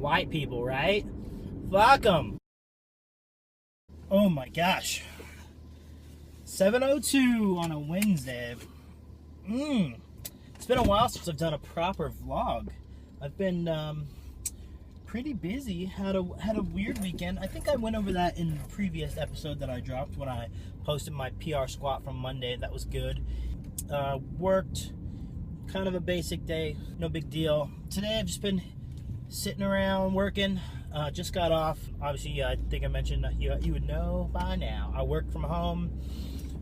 White people, right? Fuck them. Oh my gosh. 7:02 on a Wednesday. It's been a while since I've done a proper vlog. I've been pretty busy. Had a weird weekend. I think I went over that in the previous episode that I dropped when I posted my PR squat from Monday. That was good. Worked. Kind of a basic day. No big deal. Today I've just been sitting around working. Just got off. Obviously, I think I mentioned you would know by now. I work from home,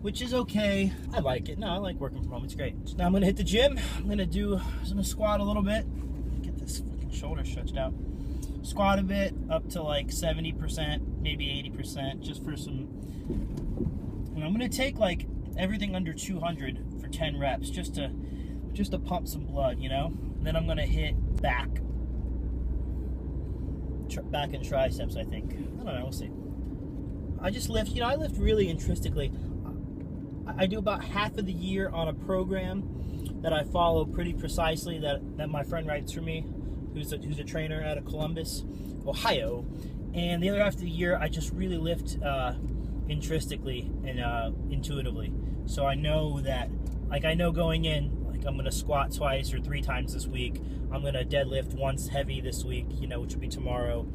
which is okay. I like it. No, I like working from home. It's great. So now I'm gonna hit the gym. I'm gonna squat a little bit. Get this fucking shoulder stretched out. Squat a bit up to like 70%, maybe 80%, just for some. And I'm gonna take like everything under 200 for 10 reps, just to pump some blood, you know. And then I'm gonna hit back and triceps. I think. I don't know. We'll see. I just lift. You know, I lift really intrinsically. I do about half of the year on a program that I follow pretty precisely, that my friend writes for me, who's a trainer out of Columbus, Ohio. And the other half of the year, I just really lift intrinsically and intuitively. So I know that, like, I know going in, like, I'm gonna squat twice or 3 times this week. I'm gonna deadlift once heavy this week, you know, which will be tomorrow.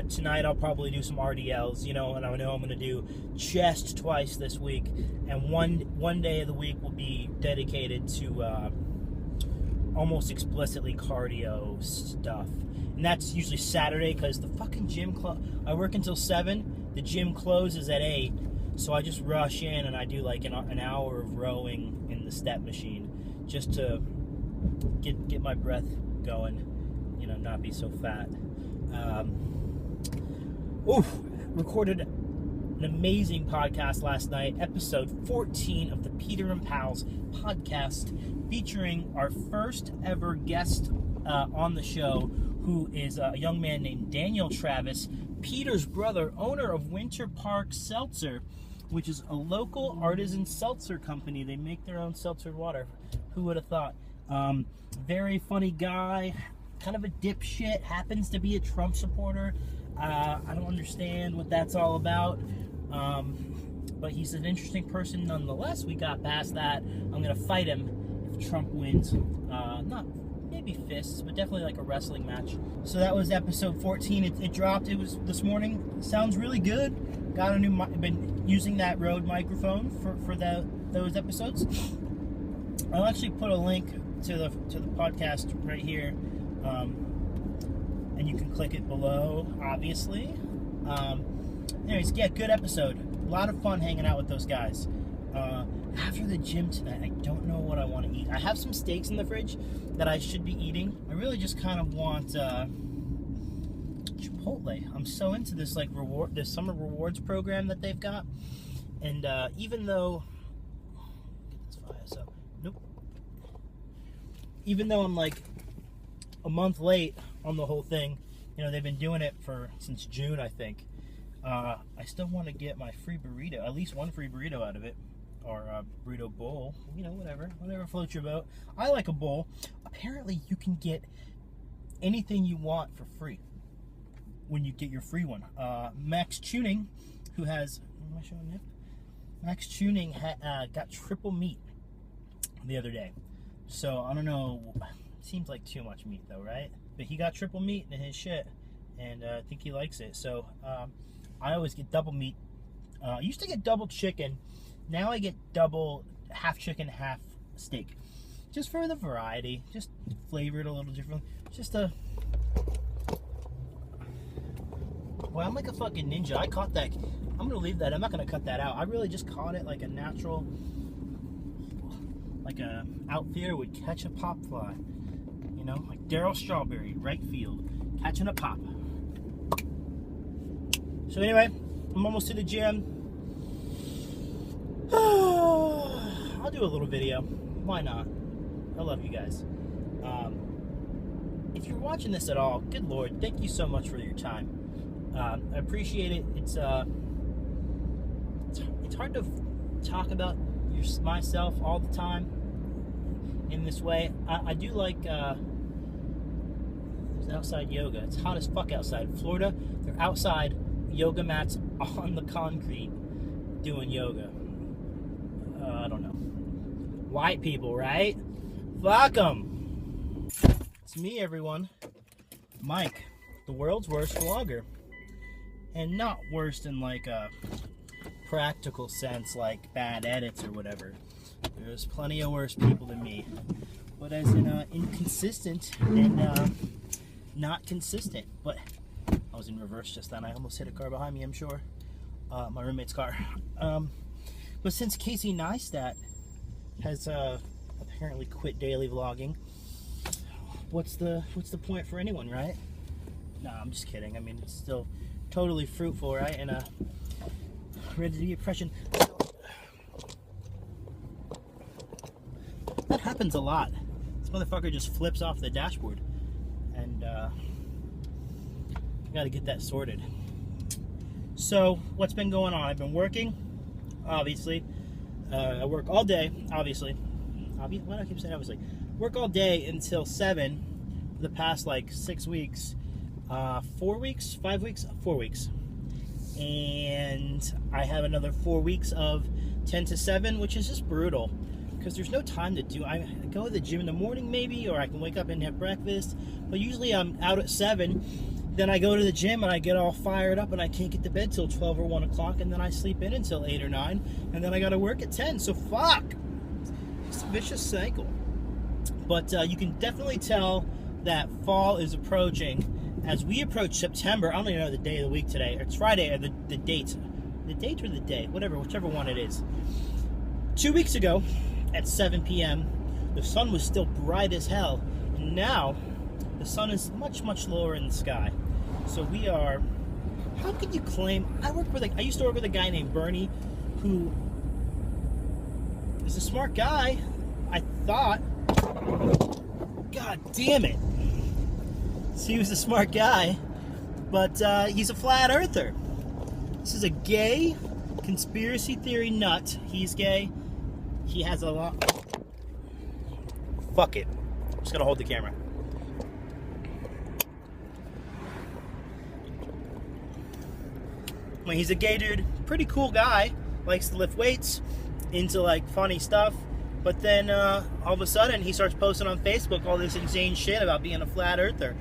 Tonight I'll probably do some RDLs, you know, and I know I'm gonna do chest twice this week. And one day of the week will be dedicated to almost explicitly cardio stuff. And that's usually Saturday, because the fucking gym I work until 7. The gym closes at 8. So I just rush in and I do like an hour of rowing in the step machine, just to get my breath going, you know, not be so fat. Recorded an amazing podcast last night, episode 14 of the Peter and Pals podcast, featuring our first ever guest on the show, who is a young man named Daniel Travis, Peter's brother, owner of Winter Park Seltzer, which is a local artisan seltzer company. They make their own seltzer water. Who would have thought? Very funny guy, kind of a dipshit, happens to be a Trump supporter. I don't understand what that's all about, but he's an interesting person nonetheless. We got past that. I'm gonna fight him if Trump wins. Not maybe fists, but definitely like a wrestling match. So that was episode 14. It dropped. It was this morning. Sounds really good. Got a new. Been using that Rode microphone for those episodes. I'll actually put a link to the podcast right here, and you can click it below, obviously. Anyways, yeah, good episode. A lot of fun hanging out with those guys. After the gym tonight, I don't know what I want to eat. I have some steaks in the fridge that I should be eating. I really just kind of want Chipotle. I'm so into this this summer rewards program that they've got, and even though even though I'm like a month late on the whole thing, you know, they've been doing it since June, I think. I still want to get my free burrito, at least one free burrito out of it, or a burrito bowl, you know, whatever floats your boat. I like a bowl. Apparently, you can get anything you want for free when you get your free one. Max Tuning, who has, am I showing him? Max Tuning got triple meat the other day. So, I don't know, seems like too much meat though, right? But he got triple meat in his shit, and I think he likes it. So, I always get double meat. I used to get double chicken. Now I get double, half chicken, half steak. Just for the variety. Just flavored a little differently. Well, I'm like a fucking ninja. I caught that. I'm gonna leave that. I'm not gonna cut that out. I really just caught it like a natural, like a outfielder would catch a pop fly. You know, like Darryl Strawberry, right field, catching a pop. So anyway, I'm almost to the gym. I'll do a little video. Why not? I love you guys. If you're watching this at all, good Lord, thank you so much for your time. I appreciate it. It's hard to talk about myself all the time in this way. I do like It's outside yoga. It's hot as fuck outside. Florida, they're outside, yoga mats on the concrete doing yoga. I don't know. White people, right? Fuck them. It's me, everyone. Mike, the world's worst vlogger. And not worst in like a practical sense, like bad edits or whatever. There's plenty of worse people than me. But as in inconsistent and not consistent. But I was in reverse just then. I almost hit a car behind me, I'm sure. My roommate's car. But since Casey Neistat has apparently quit daily vlogging, what's the point for anyone, right? No, I'm just kidding. I mean, it's still totally fruitful, right? And ready to get depression. That happens a lot. This motherfucker just flips off the dashboard, and got to get that sorted. So what's been going on? I've been working, obviously. I work all day, obviously. Why do I keep saying obviously? Work all day until 7 for the past like 6 weeks. 4 weeks, 5 weeks, 4 weeks. And I have another 4 weeks of 10 to 7, which is just brutal because there's no time to do. I go to the gym in the morning maybe, or I can wake up and have breakfast, but usually I'm out at 7. Then I go to the gym and I get all fired up and I can't get to bed till 12 or 1 o'clock, and then I sleep in until 8 or 9, and then I gotta work at 10, so fuck! It's a vicious cycle. But you can definitely tell that fall is approaching. As we approach September, I don't even know the day of the week today. It's Friday, or the date. The date or the day, whatever, whichever one it is. 2 weeks ago, at 7 p.m., the sun was still bright as hell. And now, the sun is much, much lower in the sky. So we are, how can you claim, I used to work with a guy named Bernie, who is a smart guy, I thought. God damn it. So he was a smart guy, but he's a flat earther. This is a gay conspiracy theory nut. He's gay. He has a lot. Fuck it. I'm just gonna hold the camera. Well, he's a gay dude, pretty cool guy, likes to lift weights, into like funny stuff, but then all of a sudden he starts posting on Facebook all this insane shit about being a flat earther.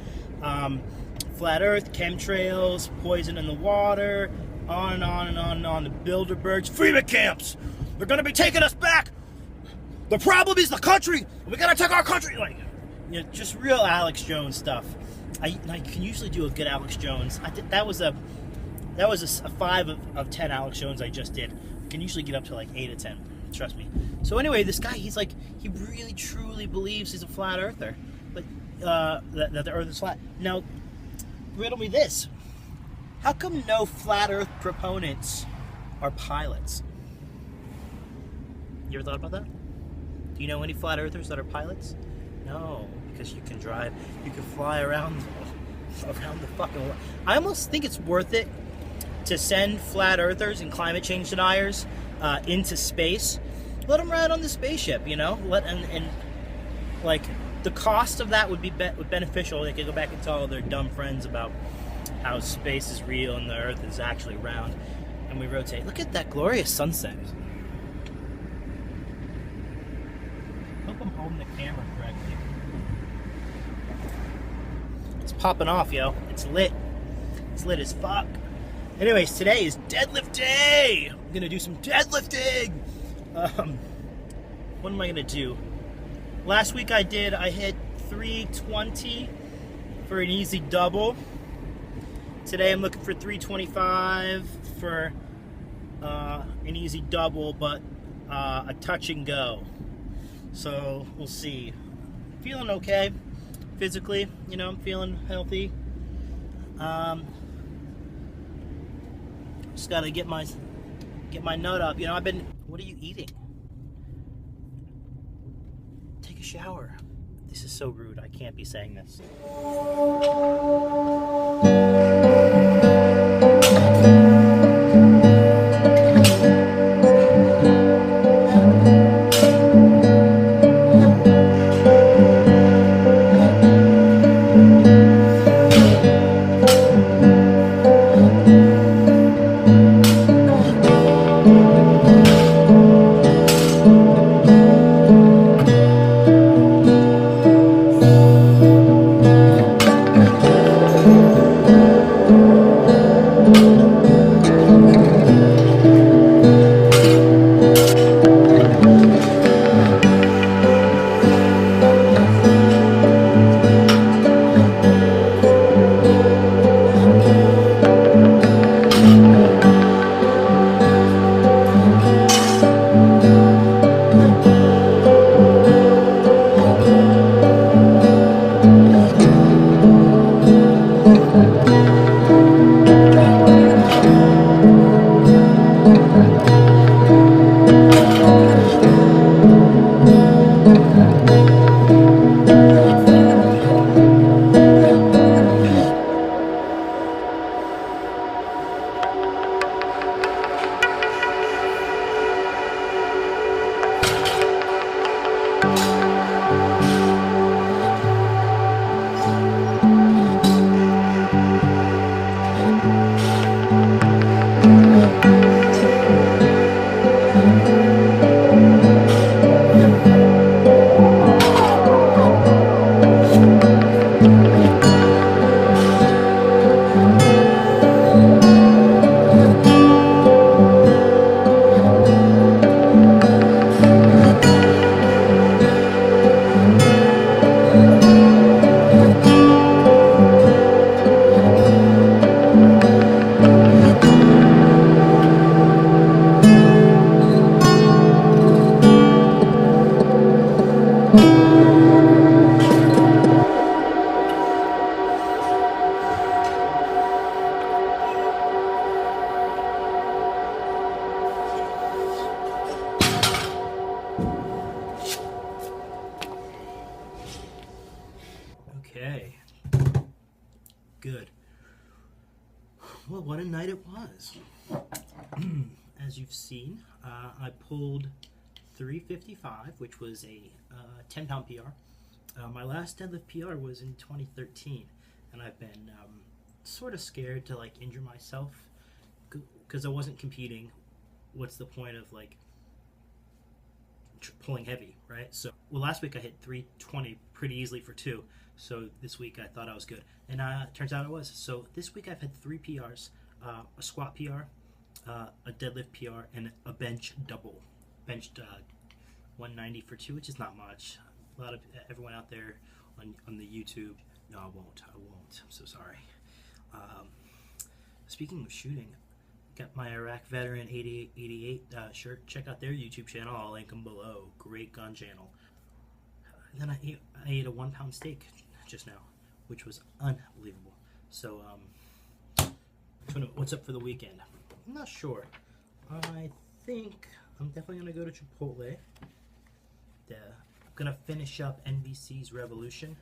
Flat earth, chemtrails, poison in the water, on and on and on and on. The Bilderbergs, freedom camps, they're gonna be taking us back. The problem is the country. We gotta take our country. Like, you know, just real Alex Jones stuff. I can usually do a good Alex Jones. That was a 5 of 10 Alex Jones I just did. I can usually get up to like 8 of 10. Trust me. So anyway, this guy, he really truly believes he's a flat earther, but that the Earth is flat. Now, riddle me this: how come no flat Earth proponents are pilots? You ever thought about that? Do you know any flat earthers that are pilots? No, because you can drive, you can fly around the fucking world. I almost think it's worth it to send flat earthers and climate change deniers into space. Let them ride on the spaceship, you know? And like, the cost of that would be beneficial. They could go back and tell all their dumb friends about how space is real and the Earth is actually round, and we rotate. Look at that glorious sunset. Hope I'm holding the camera correctly. It's popping off, yo. It's lit. It's lit as fuck. Anyways, today is deadlift day. I'm gonna do some deadlifting. What am I gonna do? Last week I hit 320 for an easy double. Today I'm looking for 325 for an easy double, but a touch and go. So we'll see. Feeling okay physically, you know, I'm feeling healthy. Just gotta get my nut up. You know, what are you eating? Take a shower. This is so rude. I can't be saying this. Okay, good. Well, what a night it was. As you've seen, I pulled 355, which was a 10-pound PR. My last deadlift PR was in 2013, and I've been sort of scared to like injure myself because I wasn't competing. What's the point of like pulling heavy, right? So, well, last week I hit 320 pretty easily for 2. So this week I thought I was good, and turns out I was. So this week I've had 3 PRs: a squat PR, a deadlift PR, and a bench double. Benched 190 for 2, which is not much. A lot of everyone out there on the YouTube. No, I won't. I'm so sorry. Speaking of shooting, got my Iraq Veteran 88 shirt. Check out their YouTube channel. I'll link them below. Great gun channel. Then I ate a 1-pound steak just now, which was unbelievable. So, what's up for the weekend? I'm not sure. I think I'm definitely going to go to Chipotle. I'm going to finish up NBC's Revolution,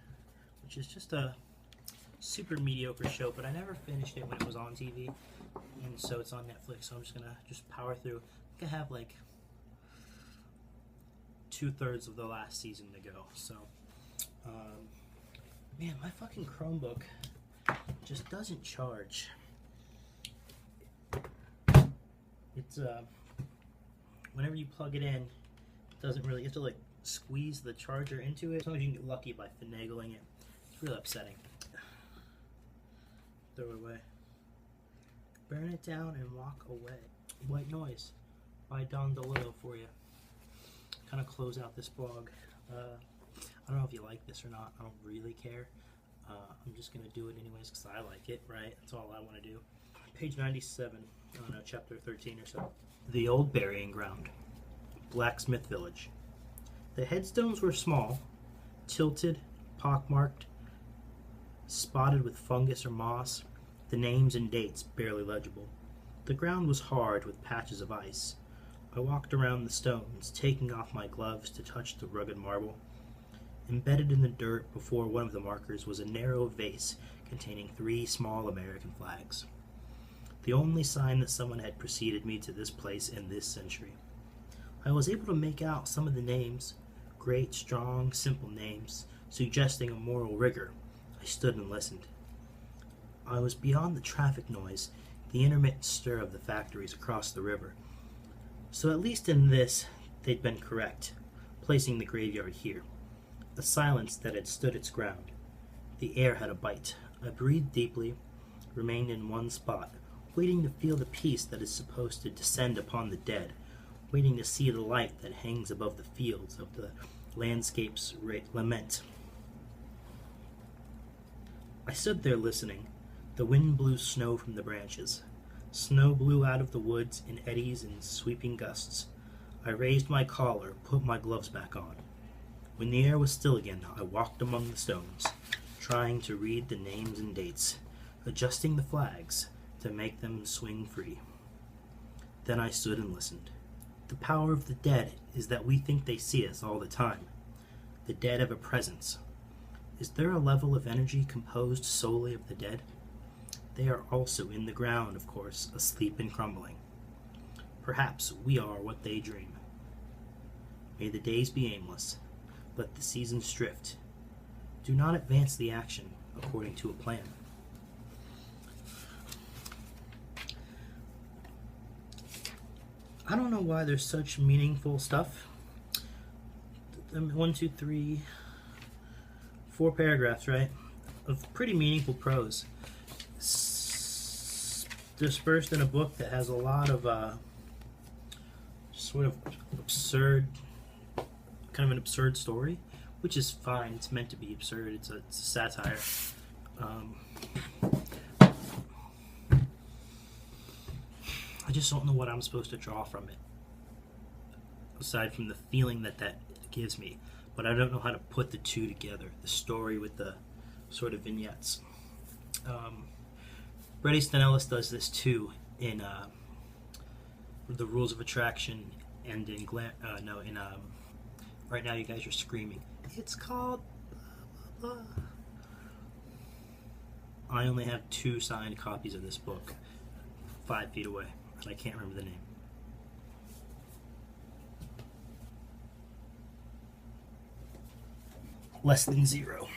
which is just a super mediocre show, but I never finished it when it was on TV, and so it's on Netflix, so I'm just going to power through. I think I have like 2/3 of the last season to go, so man, my fucking Chromebook just doesn't charge. It's whenever you plug it in, it doesn't really, you have to like squeeze the charger into it. Sometimes you can get lucky by finagling it. It's really upsetting. Throw it away. Burn it down and walk away. White Noise by Don DeLillo for you. Kind of close out this vlog. I don't know if you like this or not. I don't really care. I'm just going to do it anyways because I like it, right? That's all I want to do. Page 97, I don't know, chapter 13 or so. The Old Burying Ground. Blacksmith Village. The headstones were small, tilted, pockmarked, spotted with fungus or moss, the names and dates barely legible. The ground was hard with patches of ice. I walked around the stones, taking off my gloves to touch the rugged marble. Embedded in the dirt before one of the markers was a narrow vase containing 3 small American flags. The only sign that someone had preceded me to this place in this century. I was able to make out some of the names, great, strong, simple names, suggesting a moral rigor. I stood and listened. I was beyond the traffic noise, the intermittent stir of the factories across the river. So at least in this, they'd been correct, placing the graveyard here. A silence that had stood its ground. The air had a bite. I breathed deeply, remained in one spot, waiting to feel the peace that is supposed to descend upon the dead, waiting to see the light that hangs above the fields of the landscape's lament. I stood there listening. The wind blew snow from the branches. Snow blew out of the woods in eddies and sweeping gusts. I raised my collar, put my gloves back on. When the air was still again, I walked among the stones, trying to read the names and dates, adjusting the flags to make them swing free. Then I stood and listened. The power of the dead is that we think they see us all the time. The dead have a presence. Is there a level of energy composed solely of the dead? They are also in the ground, of course, asleep and crumbling. Perhaps we are what they dream. May the days be aimless. Let the seasons drift. Do not advance the action according to a plan. I don't know why there's such meaningful stuff. 1, 2, 3, 4 paragraphs, right, of pretty meaningful prose, dispersed in a book that has a lot of sort of absurd, kind of an absurd story, which is fine. It's meant to be absurd. It's a satire. I just don't know what I'm supposed to draw from it, aside from the feeling that gives me. But I don't know how to put the two together, the story with the sort of vignettes. Bret Easton Ellis does this too in The Rules of Attraction and in Right Now You Guys Are Screaming. It's called blah, blah, blah. I only have 2 signed copies of this book, 5 feet away, and I can't remember the name. Less Than Zero.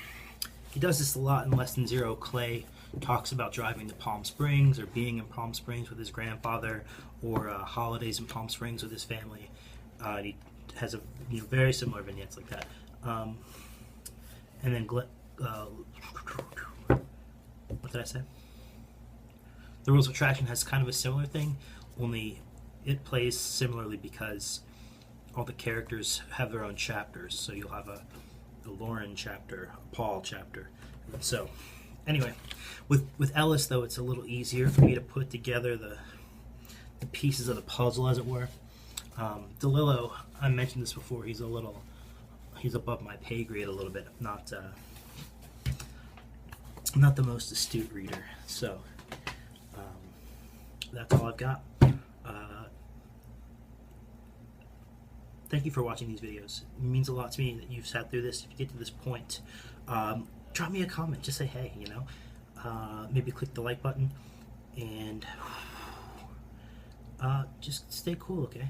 He does this a lot in Less Than Zero. Clay talks about driving to Palm Springs or being in Palm Springs with his grandfather, or holidays in Palm Springs with his family. He has a very similar vignettes like that. And then what did I say? The Rules of Attraction has kind of a similar thing, only it plays similarly because all the characters have their own chapters. So you'll have a Lauren chapter, a Paul chapter. So anyway, with Ellis though, it's a little easier for me to put together the pieces of the puzzle, as it were. DeLillo, I mentioned this before, he's above my pay grade a little bit. Not the most astute reader. So that's all I've got. Thank you for watching these videos. It means a lot to me that you've sat through this. If you get to this point, drop me a comment. Just say hey, maybe click the like button, and just stay cool, okay?